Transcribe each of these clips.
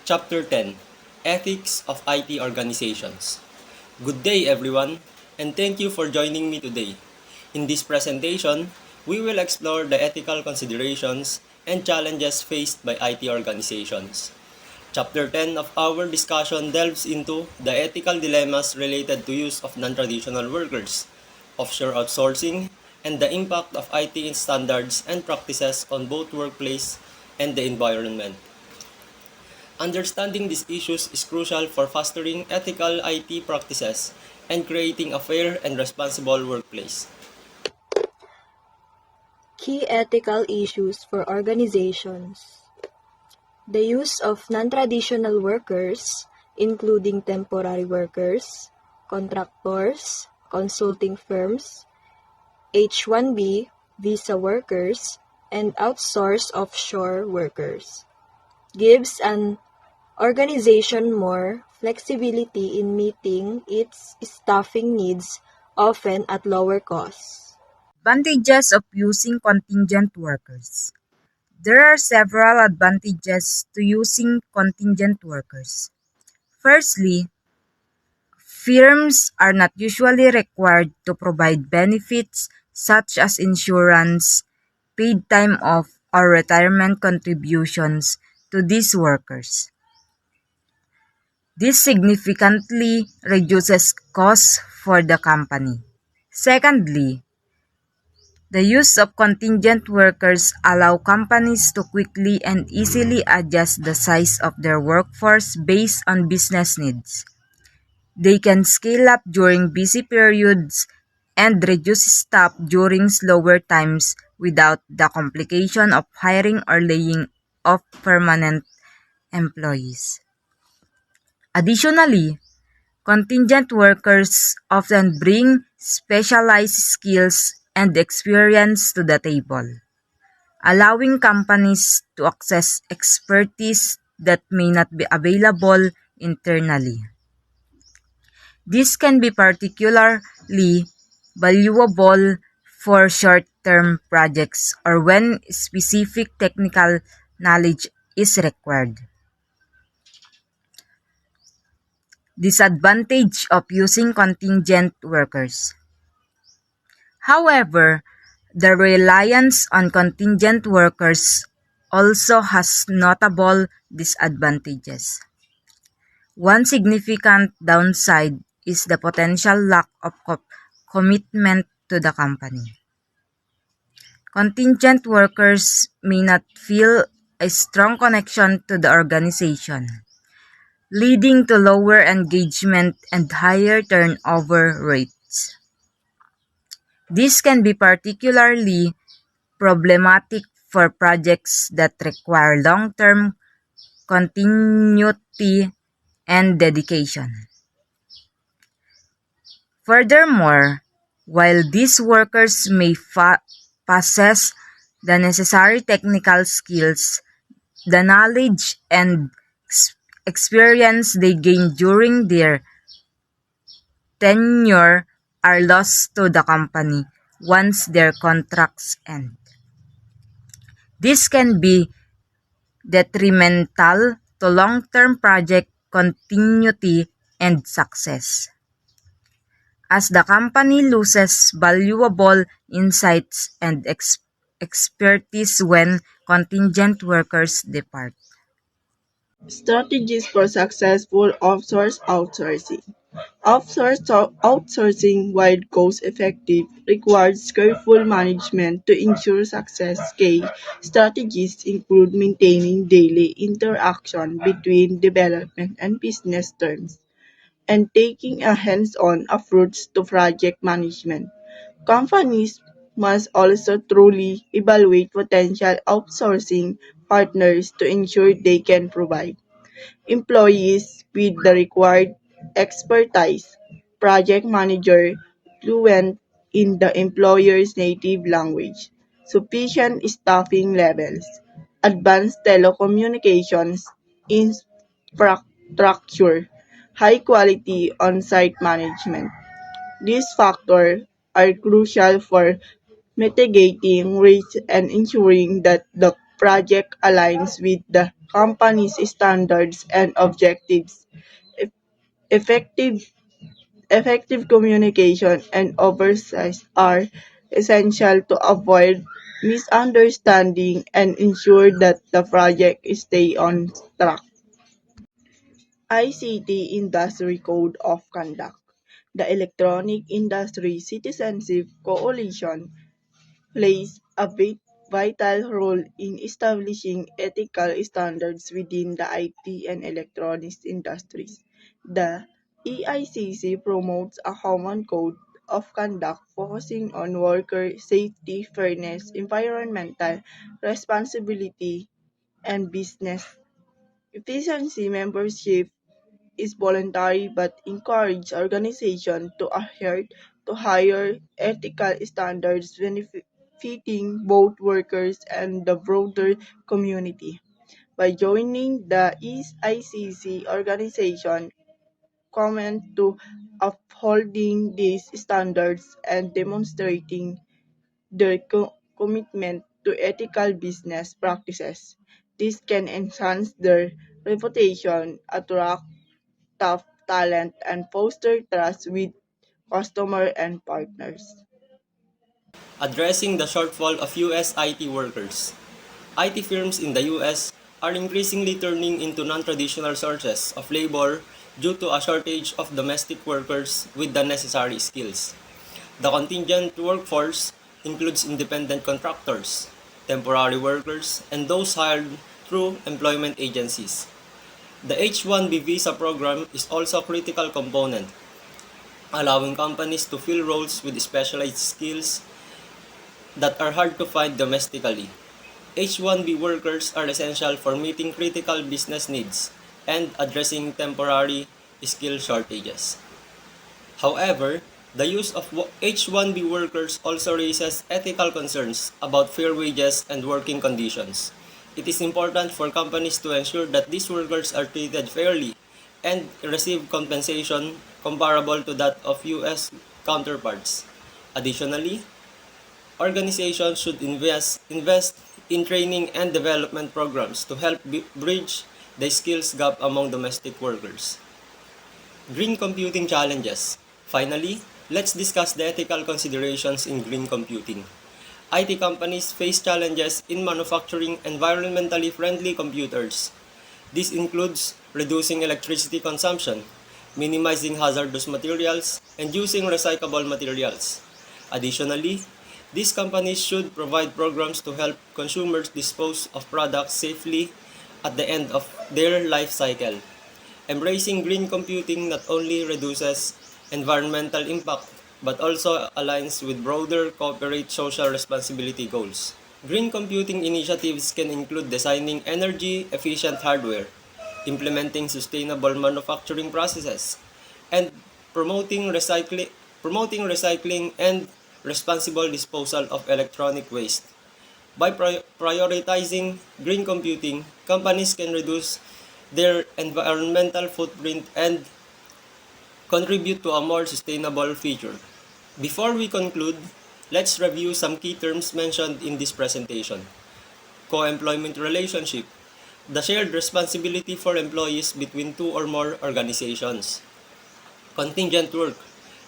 Chapter 10, Ethics of IT Organizations. Good day everyone, and thank you for joining me today. In this presentation, we will explore the ethical considerations and challenges faced by IT organizations. Chapter 10 of our discussion delves into the ethical dilemmas related to use of non-traditional workers, offshore outsourcing, and the impact of IT standards and practices on both workplace and the environment. Understanding these issues is crucial for fostering ethical IT practices and creating a fair and responsible workplace. Key ethical issues for organizations. The use of non-traditional workers, including temporary workers, contractors, consulting firms, H-1B, visa workers, and outsourced offshore workers, gives an organization more flexibility in meeting its staffing needs, often at lower costs. Advantages of using contingent workers. There are several advantages to using contingent workers. Firstly, firms are not usually required to provide benefits such as insurance, paid time off, or retirement contributions to these workers. This significantly reduces costs for the company. Secondly, the use of contingent workers allow companies to quickly and easily adjust the size of their workforce based on business needs. They can scale up during busy periods and reduce staff during slower times without the complication of hiring or laying off permanent employees. Additionally, contingent workers often bring specialized skills and experience to the table, allowing companies to access expertise that may not be available internally. This can be particularly valuable for short-term projects or when specific technical knowledge is required. Disadvantage of using contingent workers. However, the reliance on contingent workers also has notable disadvantages. One significant downside is the potential lack of commitment to the company. Contingent workers may not feel a strong connection to the organization, leading to lower engagement and higher turnover rates. This can be particularly problematic for projects that require long-term continuity and dedication. Furthermore, while these workers may possess the necessary technical skills, the knowledge and experience they gain during their tenure are lost to the company once their contracts end. This can be detrimental to long-term project continuity and success, as the company loses valuable insights and expertise when contingent workers depart. Strategies for successful offshore outsourcing. Outsourcing, while cost-effective, requires careful management to ensure success. Key strategies include maintaining daily interaction between development and business terms, and taking a hands-on approach to project management. Companies must also truly evaluate potential outsourcing partners to ensure they can provide employees with the required expertise, project manager fluent in the employer's native language, sufficient staffing levels, advanced telecommunications infrastructure, high quality on-site management. These factors are crucial for mitigating risks and ensuring that the project aligns with the company's standards and objectives. Eff- Effective Effective communication and oversight are essential to avoid misunderstanding and ensure that the project stay on track. ICT Industry Code of Conduct. The Electronic Industry Citizenship Coalition plays a vital role in establishing ethical standards within the IT and electronics industries. The EICC promotes a common code of conduct focusing on worker safety, fairness, environmental responsibility, and business efficiency. Membership is voluntary but encourages organizations to adhere to higher ethical standards benefiting both workers and the broader community. By joining the EICC organization, commit to upholding these standards and demonstrating their commitment to ethical business practices. This can enhance their reputation, attract top talent, and foster trust with customers and partners. Addressing the shortfall of US IT workers. IT firms in the US are increasingly turning into non-traditional sources of labor due to a shortage of domestic workers with the necessary skills. The contingent workforce includes independent contractors, temporary workers, and those hired through employment agencies. The H-1B visa program is also a critical component, allowing companies to fill roles with specialized skills that are hard to find domestically. H-1B workers are essential for meeting critical business needs and addressing temporary skill shortages. However, the use of H-1B workers also raises ethical concerns about fair wages and working conditions. It is important for companies to ensure that these workers are treated fairly and receive compensation comparable to that of US counterparts. Additionally, organizations should invest in training and development programs to help bridge the skills gap among domestic workers. Green computing challenges. Finally, let's discuss the ethical considerations in green computing. IT companies face challenges in manufacturing environmentally friendly computers. This includes reducing electricity consumption, minimizing hazardous materials, and using recyclable materials. Additionally, these companies should provide programs to help consumers dispose of products safely at the end of their life cycle. Embracing green computing not only reduces environmental impact but also aligns with broader corporate social responsibility goals. Green computing initiatives can include designing energy efficient hardware, implementing sustainable manufacturing processes, and promoting recycling and responsible disposal of electronic waste. By prioritizing green computing, companies can reduce their environmental footprint and contribute to a more sustainable future. Before we conclude, let's review some key terms mentioned in this presentation. Co-employment relationship, the shared responsibility for employees between two or more organizations. Contingent work,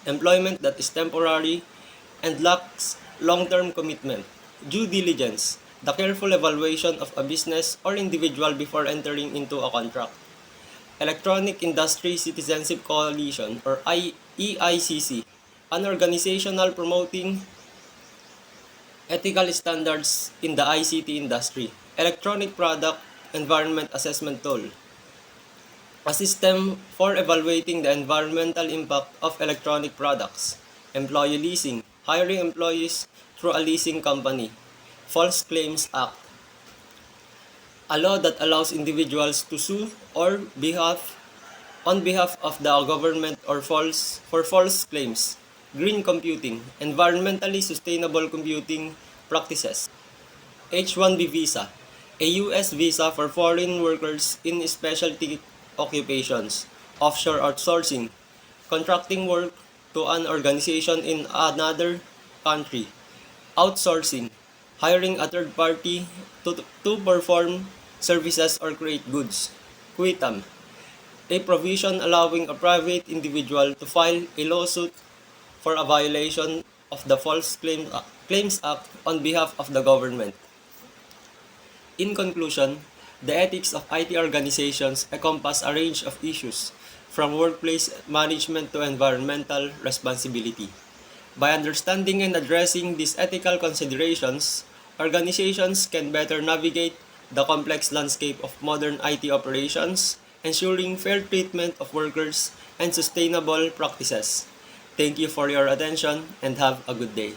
employment that is temporary and lacks long-term commitment. Due diligence, the careful evaluation of a business or individual before entering into a contract. Electronic Industry Citizenship Coalition or EICC, an organizational promoting ethical standards in the ICT industry. Electronic Product Environment Assessment Tool, a system for evaluating the environmental impact of electronic products. Employee leasing, hiring employees through a leasing company. False Claims Act, a law that allows individuals to sue on behalf of the government or for false claims. Green computing, environmentally sustainable computing practices. H-1B visa, a U.S. visa for foreign workers in specialty occupations. Offshore outsourcing, contracting work to an organization in another country. Outsourcing, hiring a third party to perform services or create goods. Quitam, a provision allowing a private individual to file a lawsuit for a violation of the Claims Act on behalf of the government. In conclusion, the ethics of IT organizations encompass a range of issues, from workplace management to environmental responsibility. By understanding and addressing these ethical considerations, organizations can better navigate the complex landscape of modern IT operations, ensuring fair treatment of workers and sustainable practices. Thank you for your attention and have a good day.